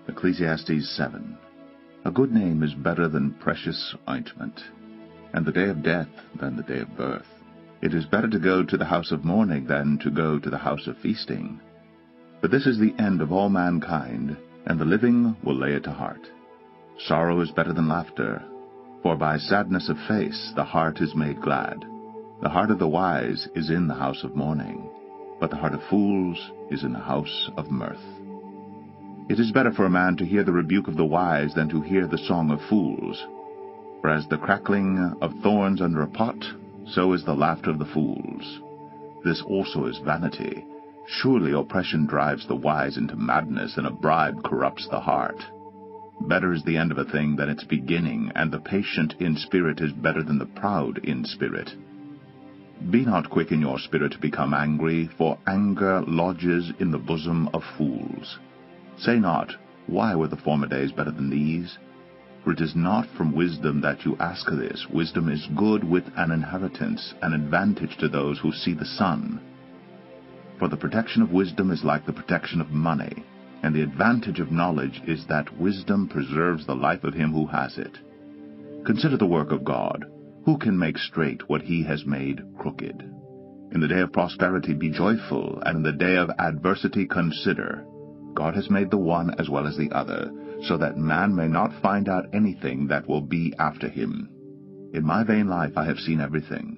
Ecclesiastes 7. A good name is better than precious ointment, and the day of death than the day of birth. It is better to go to the house of mourning than to go to the house of feasting. But this is the end of all mankind, and the living will lay it to heart. Sorrow is better than laughter, for by sadness of face the heart is made glad. The heart of the wise is in the house of mourning, but the heart of fools is in the house of mirth. It is better for a man to hear the rebuke of the wise than to hear the song of fools. For as the crackling of thorns under a pot, so is the laughter of the fools. This also is vanity. Surely oppression drives the wise into madness, and a bribe corrupts the heart. Better is the end of a thing than its beginning, and the patient in spirit is better than the proud in spirit. Be not quick in your spirit to become angry, for anger lodges in the bosom of fools. Say not, Why were the former days better than these? For it is not from wisdom that you ask this. Wisdom is good with an inheritance, an advantage to those who see the sun. For the protection of wisdom is like the protection of money, and the advantage of knowledge is that wisdom preserves the life of him who has it. Consider the work of God. Who can make straight what he has made crooked? In the day of prosperity be joyful, and in the day of adversity consider. God has made the one as well as the other, so that man may not find out anything that will be after him. In my vain life I have seen everything.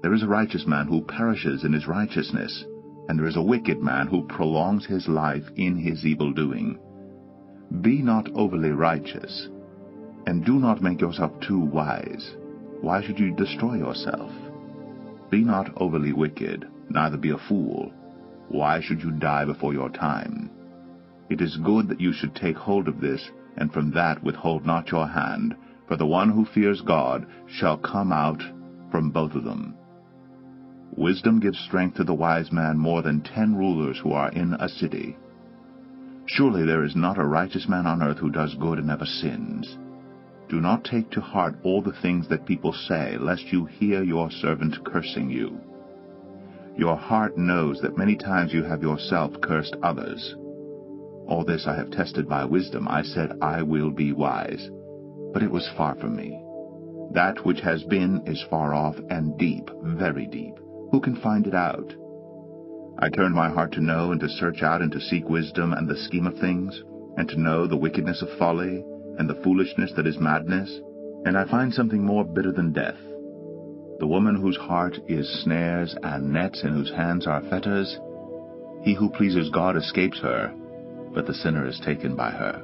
There is a righteous man who perishes in his righteousness, and there is a wicked man who prolongs his life in his evil doing. Be not overly righteous, and do not make yourself too wise. Why should you destroy yourself? Be not overly wicked, neither be a fool. Why should you die before your time? It is good that you should take hold of this, and from that withhold not your hand, for the one who fears God shall come out from both of them. Wisdom gives strength to the wise man more than 10 rulers who are in a city. Surely there is not a righteous man on earth who does good and never sins. Do not take to heart all the things that people say, lest you hear your servant cursing you. Your heart knows that many times you have yourself cursed others. All this I have tested by wisdom. I said, I will be wise. But it was far from me. That which has been is far off and deep, very deep. Who can find it out? I turned my heart to know and to search out and to seek wisdom and the scheme of things, and to know the wickedness of folly and the foolishness that is madness. And I find something more bitter than death. The woman whose heart is snares and nets, and whose hands are fetters. He who pleases God escapes her, but the sinner is taken by her.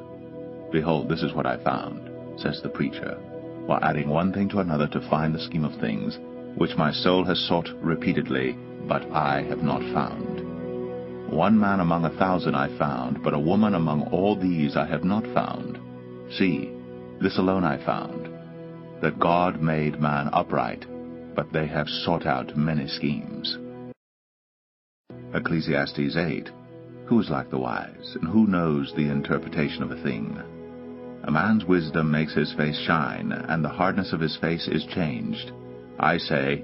Behold, this is what I found, says the preacher, while adding one thing to another to find the scheme of things, which my soul has sought repeatedly, but I have not found. One man among 1,000 I found, but a woman among all these I have not found. See, this alone I found, that God made man upright, but they have sought out many schemes. Ecclesiastes 8. Who is like the wise, and who knows the interpretation of a thing? A man's wisdom makes his face shine, and the hardness of his face is changed. I say,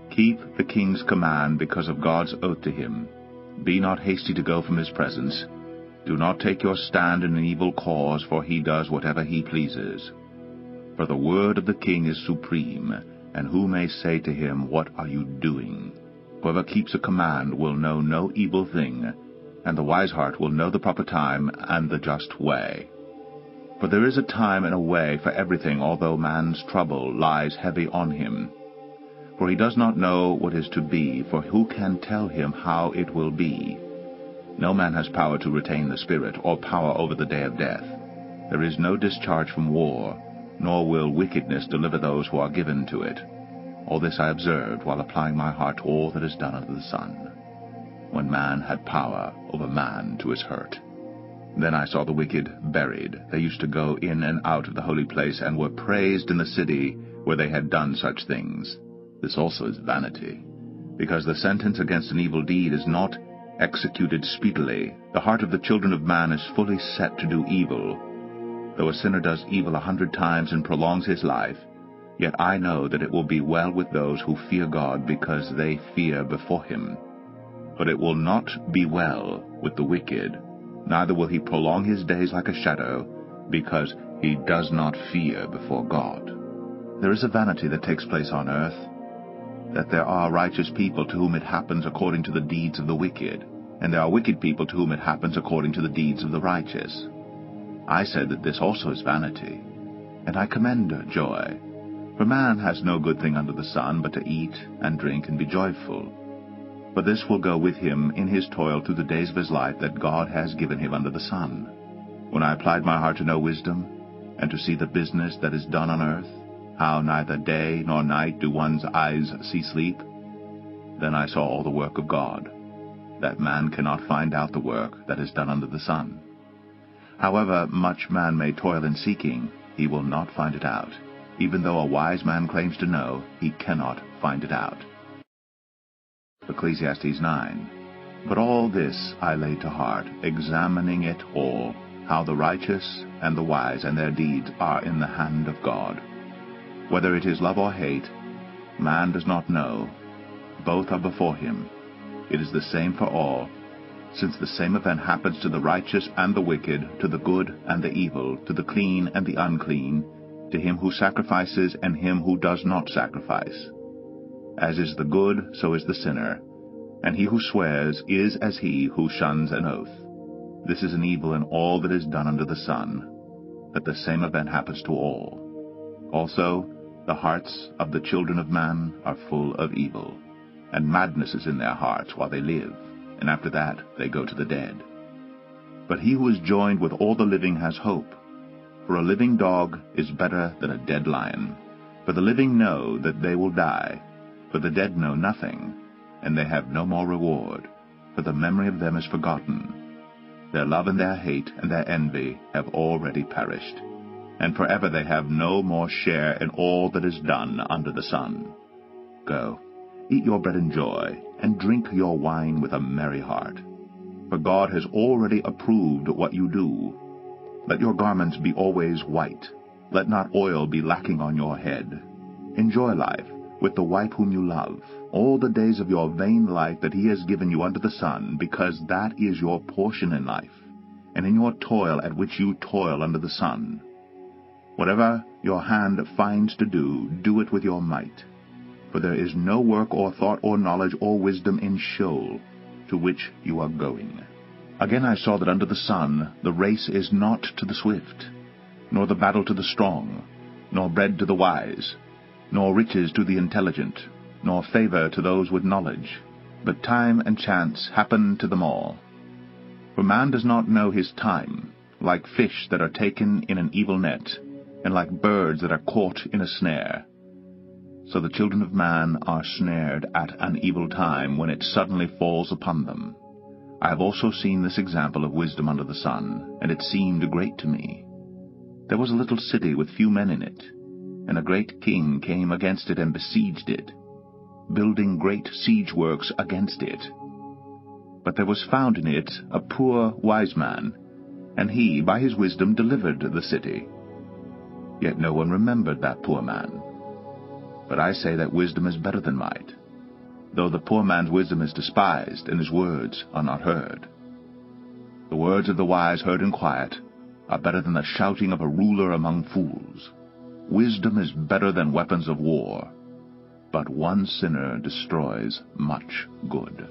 keep the king's command because of God's oath to him. Be not hasty to go from his presence. Do not take your stand in an evil cause, for he does whatever he pleases. For the word of the king is supreme, and who may say to him, What are you doing? Whoever keeps a command will know no evil thing, and the wise heart will know the proper time and the just way. For there is a time and a way for everything, although man's trouble lies heavy on him. For he does not know what is to be, for who can tell him how it will be? No man has power to retain the spirit, or power over the day of death. There is no discharge from war, nor will wickedness deliver those who are given to it. All this I observed while applying my heart to all that is done under the sun, when man had power over man to his hurt. Then I saw the wicked buried. They used to go in and out of the holy place, and were praised in the city where they had done such things. This also is vanity, because the sentence against an evil deed is not executed speedily. The heart of the children of man is fully set to do evil. Though a sinner does evil 100 times and prolongs his life, yet I know that it will be well with those who fear God, because they fear before him. But it will not be well with the wicked, neither will he prolong his days like a shadow, because he does not fear before God. There is a vanity that takes place on earth, that there are righteous people to whom it happens according to the deeds of the wicked, and there are wicked people to whom it happens according to the deeds of the righteous. I said that this also is vanity, and I commend joy. For man has no good thing under the sun but to eat and drink and be joyful. For this will go with him in his toil through the days of his life that God has given him under the sun. When I applied my heart to know wisdom, and to see the business that is done on earth, how neither day nor night do one's eyes see sleep, then I saw all the work of God, that man cannot find out the work that is done under the sun. However much man may toil in seeking, he will not find it out. Even though a wise man claims to know, he cannot find it out. Ecclesiastes 9. But all this I lay to heart, examining it all, how the righteous and the wise and their deeds are in the hand of God. Whether it is love or hate, man does not know. Both are before him. It is the same for all, since the same event happens to the righteous and the wicked, to the good and the evil, to the clean and the unclean, to him who sacrifices and him who does not sacrifice. As is the good, so is the sinner, and he who swears is as he who shuns an oath. This is an evil in all that is done under the sun, that the same event happens to all. Also, the hearts of the children of man are full of evil, and madness is in their hearts while they live, and after that they go to the dead. But he who is joined with all the living has hope. For a living dog is better than a dead lion. For the living know that they will die, for the dead know nothing, and they have no more reward, for the memory of them is forgotten. Their love and their hate and their envy have already perished, and forever they have no more share in all that is done under the sun. Go, eat your bread in joy, and drink your wine with a merry heart. For God has already approved what you do. Let your garments be always white. Let not oil be lacking on your head. Enjoy life with the wife whom you love, all the days of your vain life that he has given you under the sun, because that is your portion in life, and in your toil at which you toil under the sun. Whatever your hand finds to do, do it with your might. For there is no work or thought or knowledge or wisdom in Sheol, to which you are going. Again I saw that under the sun the race is not to the swift, nor the battle to the strong, nor bread to the wise, nor riches to the intelligent, nor favor to those with knowledge, but time and chance happen to them all. For man does not know his time, like fish that are taken in an evil net, and like birds that are caught in a snare. So the children of man are snared at an evil time, when it suddenly falls upon them. I have also seen this example of wisdom under the sun, and it seemed great to me. There was a little city with few men in it, and a great king came against it and besieged it, building great siege works against it. But there was found in it a poor wise man, and he by his wisdom delivered the city. Yet no one remembered that poor man. But I say that wisdom is better than might, though the poor man's wisdom is despised, and his words are not heard. The words of the wise heard in quiet are better than the shouting of a ruler among fools. Wisdom is better than weapons of war, but one sinner destroys much good.